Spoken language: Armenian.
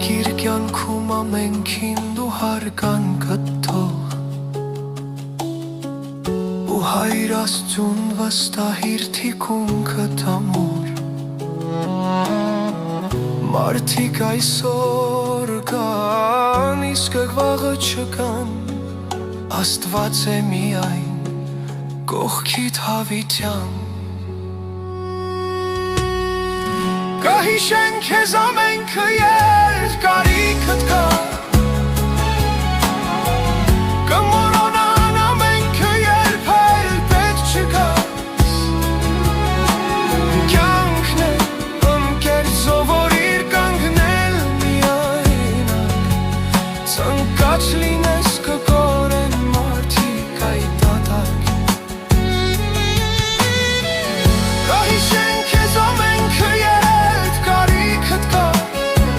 Ուղղակիր կյանքում ամենքին դու հարգանքդ թող Ու Հայր Աստծուն վստահիր թիկունքդ ամուր Մարդիկ այսօր կան, իսկ վաղը չկան Աստված է միայն կողքիդ հավիտյան Կհիշեն քեզ ամենքը երբ կարիքդ կա Կմոռանան ամենքը երբ էլ պետք չգաս Կյանքն է ընկեր սովորիր կանգնել միայնակ Ցանկաց լինել